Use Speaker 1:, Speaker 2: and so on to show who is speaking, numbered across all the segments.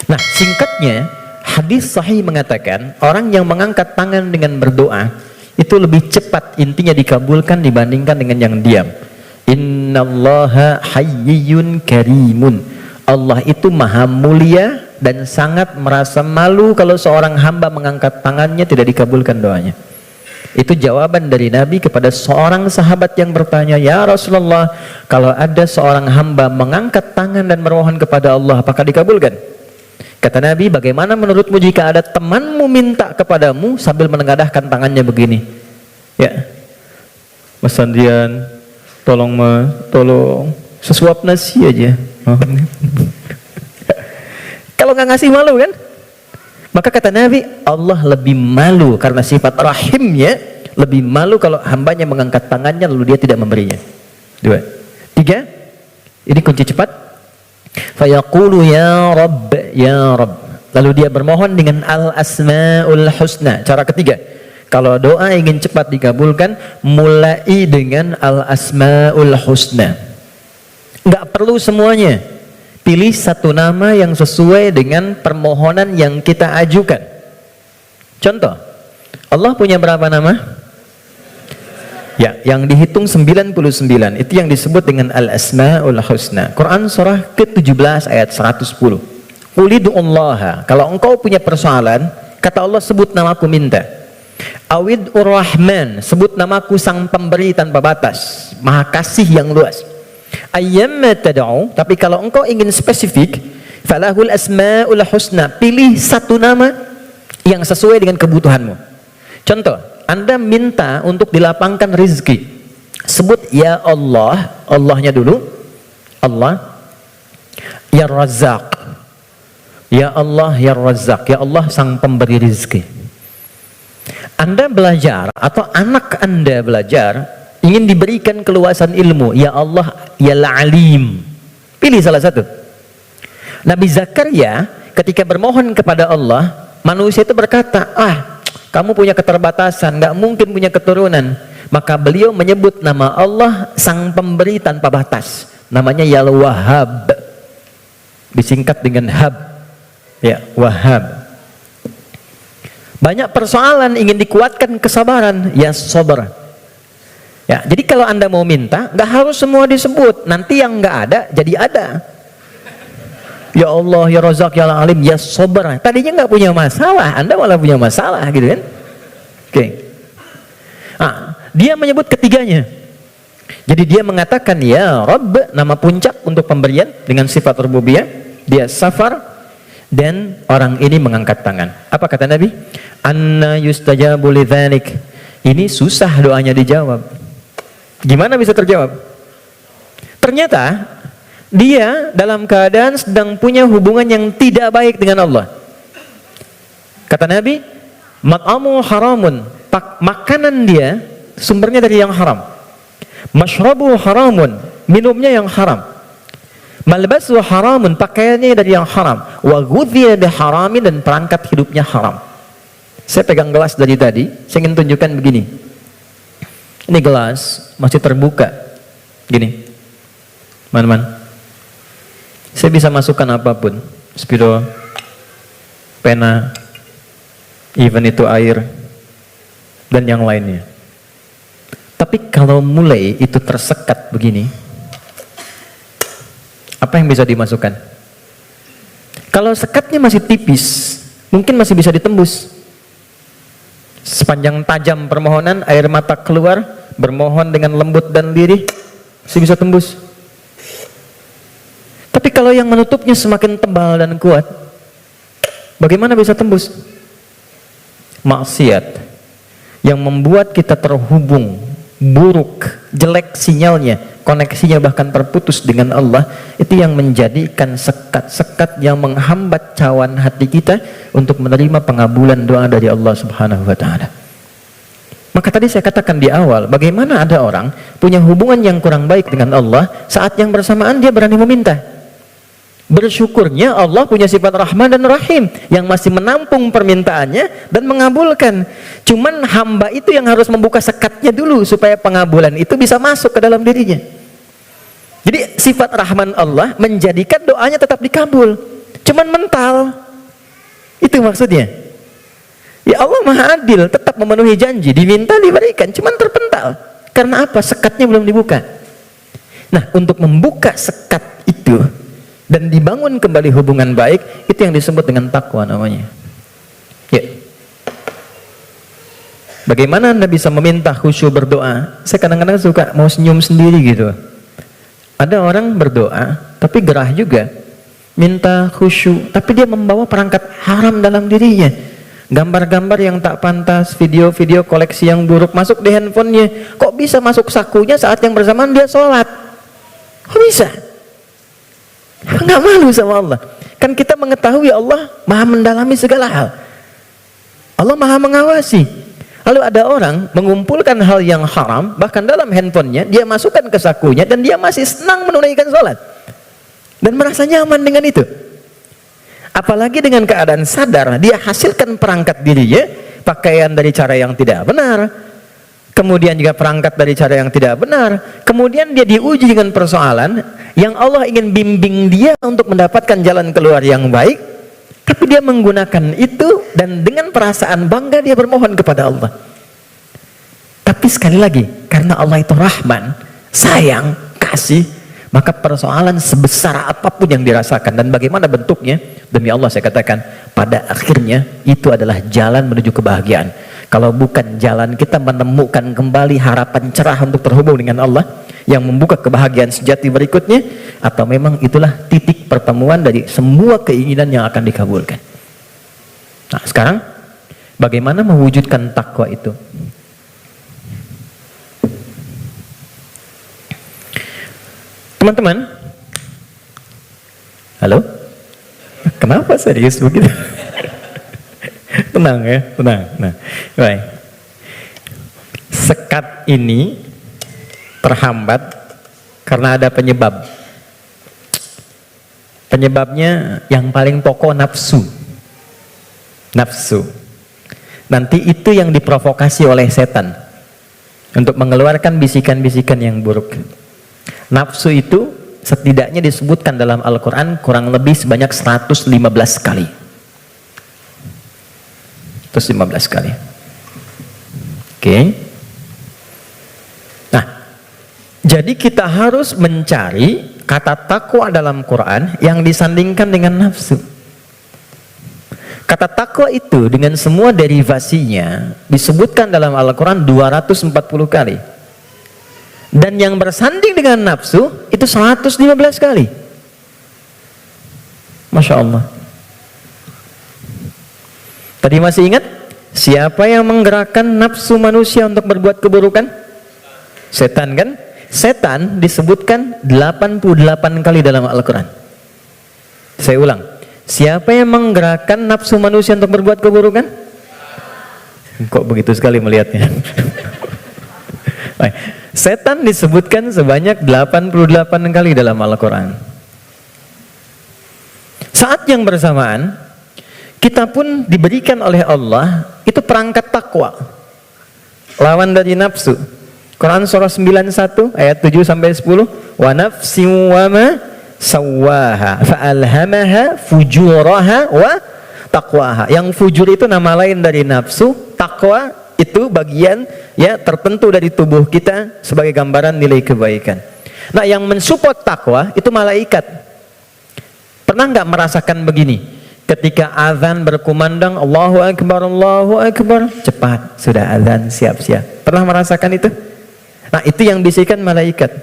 Speaker 1: Nah, singkatnya, hadis sahih mengatakan orang yang mengangkat tangan dengan berdoa itu lebih cepat intinya dikabulkan dibandingkan dengan yang diam. Innallaha hayyun karimun. Allah itu maha mulia dan sangat merasa malu kalau seorang hamba mengangkat tangannya tidak dikabulkan doanya. Itu jawaban dari Nabi kepada seorang sahabat yang bertanya, "Ya Rasulullah, kalau ada seorang hamba mengangkat tangan dan memohon kepada Allah, apakah dikabulkan?" Kata Nabi, "Bagaimana menurutmu jika ada temanmu minta kepadamu sambil menengadahkan tangannya begini? Ya, Mas Sandian, tolong sesuap nasi aja." Kalau nggak ngasih malu kan? Maka kata Nabi, Allah lebih malu karena sifat rahimnya, lebih malu kalau hambanya mengangkat tangannya lalu dia tidak memberinya. 2. 3, ini kunci cepat. Fayaqulu ya Rabb, ya Rabb. Lalu dia bermohon dengan al-asmaul husna. Cara ketiga, kalau doa ingin cepat dikabulkan, mulai dengan al-asmaul husna. Nggak perlu semuanya. Pilih satu nama yang sesuai dengan permohonan yang kita ajukan. Contoh, Allah punya berapa nama? Ya, yang dihitung 99. Itu yang disebut dengan al-asmaul husna. Quran surah ke-17 ayat 110. Qulidu'ullaha. Kalau engkau punya persoalan, kata Allah, sebut namaku minta. Awid'ur rahman, sebut namaku sang pemberi tanpa batas, maha kasih yang luas. Ayyamma tad'u, tapi kalau engkau ingin spesifik, falahul asmaul husna, pilih satu nama yang sesuai dengan kebutuhanmu. Contoh, Anda minta untuk dilapangkan rezeki, sebut ya Allah, Allahnya dulu, Allah, ya Razzaq, ya Allah, ya Razzaq, ya Allah sang pemberi rezeki. Anda belajar atau anak Anda belajar, ingin diberikan keluasan ilmu, ya Allah, ya Alim, pilih salah satu. Nabi Zakaria ketika bermohon kepada Allah, manusia itu berkata, kamu punya keterbatasan, nggak mungkin punya keturunan. Maka beliau menyebut nama Allah sang pemberi tanpa batas, namanya ya Wahhab, disingkat dengan Hab, ya Wahhab. Banyak persoalan ingin dikuatkan kesabaran, ya Sabar. Ya, jadi kalau Anda mau minta, nggak harus semua disebut, nanti yang nggak ada jadi ada. Ya Allah, ya Razak, ya Alim, ya Sabar. Tadinya nggak punya masalah, Anda malah punya masalah, gitu kan? Oke. Dia menyebut ketiganya. Jadi dia mengatakan ya Rabb, nama puncak untuk pemberian dengan sifat rububiyah. Dia Safar, dan orang ini mengangkat tangan. Apa kata Nabi? Anna yustajabu lidzalik. Ini susah doanya dijawab. Gimana bisa terjawab? Ternyata dia dalam keadaan sedang punya hubungan yang tidak baik dengan Allah. Kata Nabi, mat'amu haramun, makanan dia sumbernya dari yang haram. Mashrabu haramun, minumnya yang haram. Malbasu haramun, pakaiannya dari yang haram. Wa ghudhiya biharamin, dan perangkat hidupnya haram. Saya pegang gelas dari tadi, saya ingin tunjukkan begini. Ini gelas masih terbuka, gini, man. Saya bisa masukkan apapun, spidol, pena, even itu air, dan yang lainnya. Tapi kalau mulai itu tersekat begini, apa yang bisa dimasukkan? Kalau sekatnya masih tipis, mungkin masih bisa ditembus. Sepanjang tajam permohonan, air mata keluar, bermohon dengan lembut dan lirih, masih bisa tembus. Tapi kalau yang menutupnya semakin tebal dan kuat, bagaimana bisa tembus? Maksiat yang membuat kita terhubung buruk, jelek sinyalnya, koneksinya bahkan terputus dengan Allah, itu yang menjadikan sekat-sekat yang menghambat cawan hati kita untuk menerima pengabulan doa dari Allah Subhanahu wa Ta'ala. Maka tadi saya katakan di awal, bagaimana ada orang punya hubungan yang kurang baik dengan Allah, saat yang bersamaan dia berani meminta. Bersyukurnya Allah punya sifat Rahman dan Rahim yang masih menampung permintaannya dan mengabulkan. Cuman hamba itu yang harus membuka sekatnya dulu supaya pengabulan itu bisa masuk ke dalam dirinya. Jadi sifat Rahman Allah menjadikan doanya tetap dikabul. Cuman cuman mental. Itu maksudnya. Ya Allah Maha Adil, tetap memenuhi janji, diminta diberikan, cuman terpental. Karena apa? Sekatnya belum dibuka. Nah, untuk membuka sekat itu dan dibangun kembali hubungan baik, itu yang disebut dengan takwa namanya. Ya. Bagaimana Anda bisa meminta khusyuk berdoa? Saya kadang-kadang suka mau senyum sendiri gitu. Ada orang berdoa, tapi gerah juga. Minta khusyuk, tapi dia membawa perangkat haram dalam dirinya. Gambar-gambar yang tak pantas, video-video koleksi yang buruk masuk di handphonenya. Kok bisa masuk sakunya saat yang bersamaan dia sholat? Kok bisa? Nggak malu sama Allah. Kan kita mengetahui Allah Maha mendalami segala hal. Allah Maha mengawasi. Lalu ada orang mengumpulkan hal yang haram, bahkan dalam handphonenya dia masukkan ke sakunya, dan dia masih senang menunaikan sholat dan merasa nyaman dengan itu. Apalagi dengan keadaan sadar dia hasilkan perangkat dirinya, pakaian dari cara yang tidak benar, kemudian juga perangkat dari cara yang tidak benar, kemudian dia diuji dengan persoalan yang Allah ingin bimbing dia untuk mendapatkan jalan keluar yang baik, tapi dia menggunakan itu dan dengan perasaan bangga dia bermohon kepada Allah. Tapi sekali lagi, karena Allah itu Rahman, sayang, kasih, maka persoalan sebesar apapun yang dirasakan dan bagaimana bentuknya, demi Allah saya katakan, pada akhirnya itu adalah jalan menuju kebahagiaan. Kalau bukan jalan kita menemukan kembali harapan cerah untuk terhubung dengan Allah yang membuka kebahagiaan sejati berikutnya, atau memang itulah titik pertemuan dari semua keinginan yang akan dikabulkan. Nah, sekarang bagaimana mewujudkan takwa itu? Teman-teman, halo? Kenapa serius begitu? Tenang ya, tenang. Nah, baik. Sekat ini terhambat karena ada penyebab. Penyebabnya yang paling pokok nafsu. Nafsu. Nanti itu yang diprovokasi oleh setan untuk mengeluarkan bisikan-bisikan yang buruk. Nafsu itu setidaknya disebutkan dalam Al-Quran kurang lebih sebanyak 115 kali. 115 kali. Oke. Nah, jadi kita harus mencari kata takwa dalam Quran yang disandingkan dengan nafsu. Kata takwa itu dengan semua derivasinya disebutkan dalam Al-Quran 240 kali. Dan yang bersanding dengan nafsu itu 115 kali. Masya Allah. Tadi masih ingat? Siapa yang menggerakkan nafsu manusia untuk berbuat keburukan? Setan kan? Setan disebutkan 88 kali dalam Al-Quran. Saya ulang. Siapa yang menggerakkan nafsu manusia untuk berbuat keburukan? Kok begitu sekali melihatnya? Setan disebutkan sebanyak 88 kali dalam Al-Quran. Saat yang bersamaan, kita pun diberikan oleh Allah itu perangkat takwa, lawan dari nafsu. Quran surah 91 ayat 7-10, wa nafsin wa ma sawwaha fa'alhamaha fujuraha wa taqwaha. Yang fujur itu nama lain dari nafsu, takwa itu bagian ya tertentu dari tubuh kita sebagai gambaran nilai kebaikan. Nah, yang mensupport takwa itu malaikat. Pernah nggak merasakan begini? Ketika azan berkumandang Allahu Akbar, cepat sudah azan, siap-siap. Pernah merasakan itu? Nah, itu yang bisikan malaikat.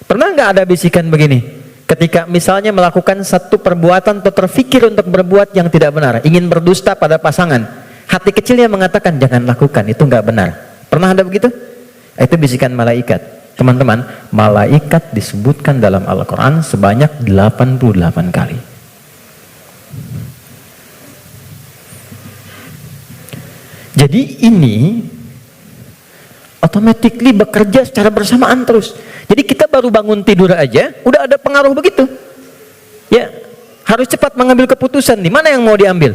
Speaker 1: Pernah nggak ada bisikan begini? Ketika misalnya melakukan satu perbuatan atau terfikir untuk berbuat yang tidak benar, ingin berdusta pada pasangan, hati kecilnya mengatakan jangan lakukan, itu nggak benar. Pernah ada begitu? Itu bisikan malaikat. Teman-teman, malaikat disebutkan dalam Al-Quran sebanyak 88 kali. Jadi ini automatically bekerja secara bersamaan terus. Jadi kita baru bangun tidur aja udah ada pengaruh begitu. Ya, harus cepat mengambil keputusan di mana yang mau diambil.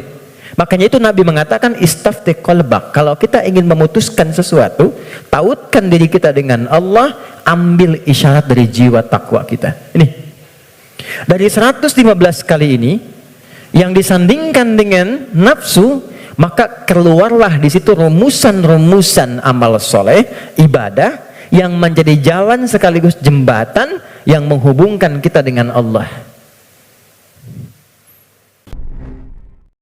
Speaker 1: Makanya itu Nabi mengatakan istafti qalbak. Kalau kita ingin memutuskan sesuatu, tautkan diri kita dengan Allah, ambil isyarat dari jiwa takwa kita. Ini. Dari 115 kali ini, yang disandingkan dengan nafsu, maka keluarlah di situ rumusan-rumusan amal soleh, ibadah yang menjadi jalan sekaligus jembatan yang menghubungkan kita dengan Allah.